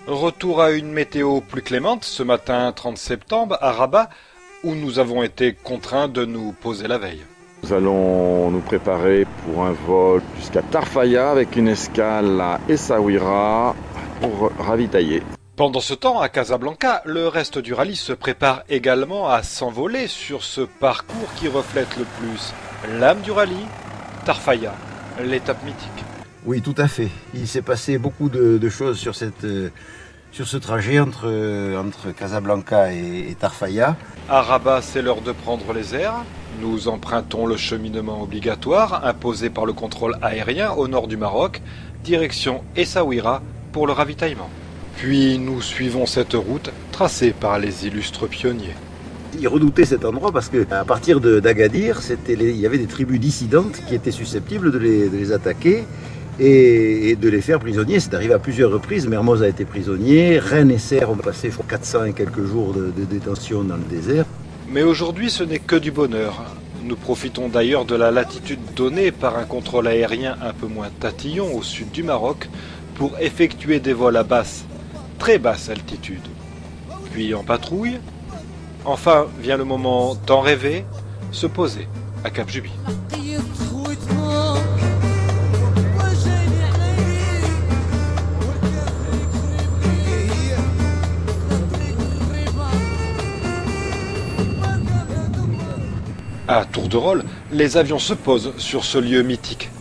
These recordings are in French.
Retour à une météo plus clémente ce matin 30 septembre à Rabat, où nous avons été contraints de nous poser la veille. Nous allons nous préparer pour un vol jusqu'à Tarfaya avec une escale à Essaouira pour ravitailler. Pendant ce temps, à Casablanca, le reste du rallye se prépare également à s'envoler sur ce parcours qui reflète le plus l'âme du rallye, Tarfaya, l'étape mythique. Oui, tout à fait. Il s'est passé beaucoup de choses sur ce trajet entre Casablanca et Tarfaya. À Rabat, c'est l'heure de prendre les airs. Nous empruntons le cheminement obligatoire imposé par le contrôle aérien au nord du Maroc, direction Essaouira pour le ravitaillement. Puis nous suivons cette route tracée par les illustres pionniers. Ils redoutaient cet endroit parce qu'à partir d'Agadir, il y avait des tribus dissidentes qui étaient susceptibles de les attaquer et de les faire prisonniers. C'est arrivé à plusieurs reprises. Mermoz a été prisonnier, Rennes et Serres ont passé 400 et quelques jours de détention dans le désert. Mais aujourd'hui, ce n'est que du bonheur. Nous profitons d'ailleurs de la latitude donnée par un contrôle aérien un peu moins tatillon au sud du Maroc pour effectuer des vols à très basse altitude. Puis en patrouille. Enfin vient le moment tant rêvé, se poser à Cap Juby. À tour de rôle, les avions se posent sur ce lieu mythique.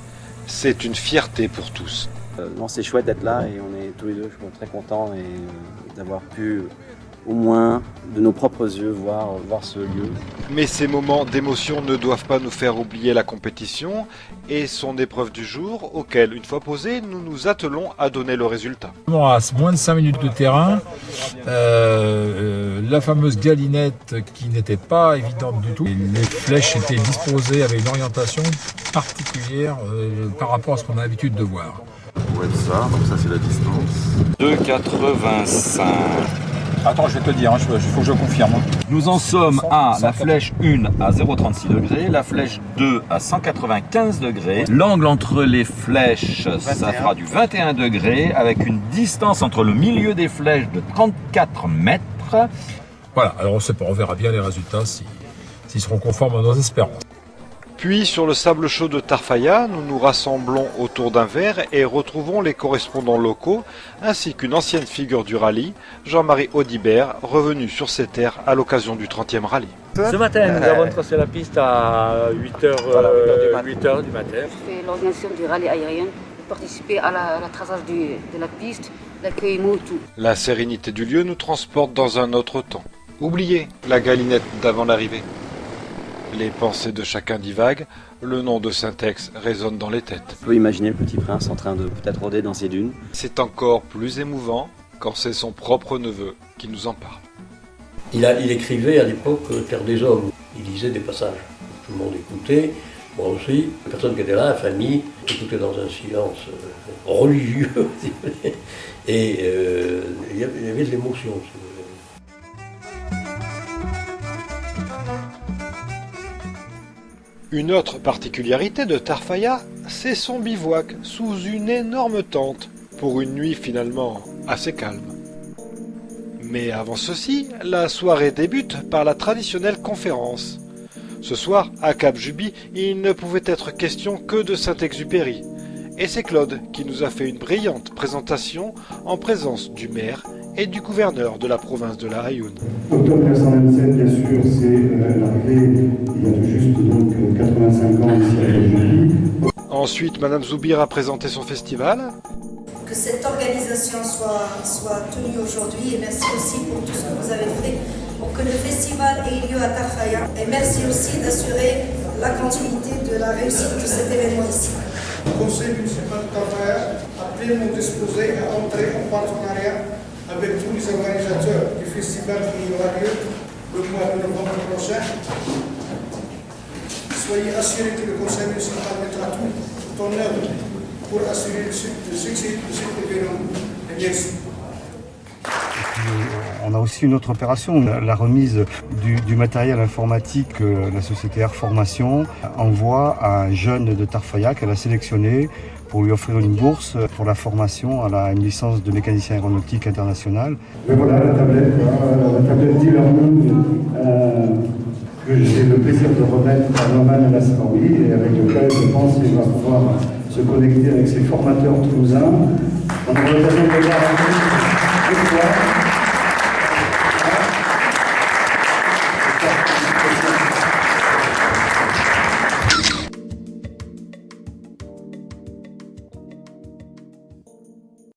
C'est une fierté pour tous. Non, c'est chouette d'être là et on est tous les deux très contents d'avoir pu au moins de nos propres yeux voir ce lieu. Mais ces moments d'émotion ne doivent pas nous faire oublier la compétition et son épreuve du jour auquel, une fois posée, nous nous attelons à donner le résultat. À moins de 5 minutes de terrain, la fameuse galinette qui n'était pas évidente du tout. Les flèches étaient disposées avec une orientation particulière par rapport à ce qu'on a l'habitude de voir. Pour être ça, donc ça c'est la distance. 2,85. Attends, je vais te dire, il faut que je confirme. Nous en sommes à la flèche 1 à 0,36 degrés, la flèche 2 à 195 degrés. L'angle entre les flèches, ça fera du 21 degrés avec une distance entre le milieu des flèches de 34 mètres. Voilà, alors on sait pas, on verra bien les résultats s'ils seront conformes à nos espérances. Puis sur le sable chaud de Tarfaya, nous nous rassemblons autour d'un verre et retrouvons les correspondants locaux ainsi qu'une ancienne figure du rallye, Jean-Marie Audibert, revenu sur ces terres à l'occasion du 30e rallye. Ce matin, nous avons tracé la piste à 8h du matin. C'est l'organisation du rallye aérien, participer à la traçage de la piste, l'accueillement et tout. La sérénité du lieu nous transporte dans un autre temps. Oubliez la galinette d'avant l'arrivée. Les pensées de chacun divaguent, le nom de Saint-Ex résonne dans les têtes. On peut imaginer le petit prince en train de peut-être rôder dans ces dunes. C'est encore plus émouvant quand c'est son propre neveu qui nous en parle. Il écrivait à l'époque Terre des Hommes. Il lisait des passages. Tout le monde écoutait, moi aussi. Les personnes qui étaient là, la famille, écoutaient dans un silence religieux. Et il y avait de l'émotion. Une autre particularité de Tarfaya, c'est son bivouac sous une énorme tente, pour une nuit finalement assez calme. Mais avant ceci, la soirée débute par la traditionnelle conférence. Ce soir, à Cap Juby, il ne pouvait être question que de Saint-Exupéry. Et c'est Claude qui nous a fait une brillante présentation en présence du maire et du gouverneur de la province de la Aïoun. Octobre 1927, bien sûr, c'est l'arrivée, il y a tout juste donc 85 ans ici à Juby. Ensuite, Madame Zoubir a présenté son festival. Que cette organisation soit tenue aujourd'hui et merci aussi pour tout ce que vous avez fait pour que le festival ait lieu à Tarfaya. Et merci aussi d'assurer la continuité de la réussite de cet événement ici. Le conseil municipal de Tarfaya a pleinement disposé à entrer en partenariat avec tous les organisateurs du festival qui aura lieu le mois de novembre prochain. Soyez assurés que le conseil municipal mettra tout en œuvre pour assurer le succès de cet événement. Et merci. On a aussi une autre opération, la remise du matériel informatique que la société Air Formation envoie à un jeune de Tarfaya qu'elle a sélectionné pour lui offrir une bourse pour la formation à une licence de mécanicien aéronautique international. Et voilà la tablette d'e-learning que j'ai le plaisir de remettre à Norman El-Asraoui et avec lequel je pense qu'il va pouvoir se connecter avec ses formateurs toulousains. On aura l'occasion de voir un peu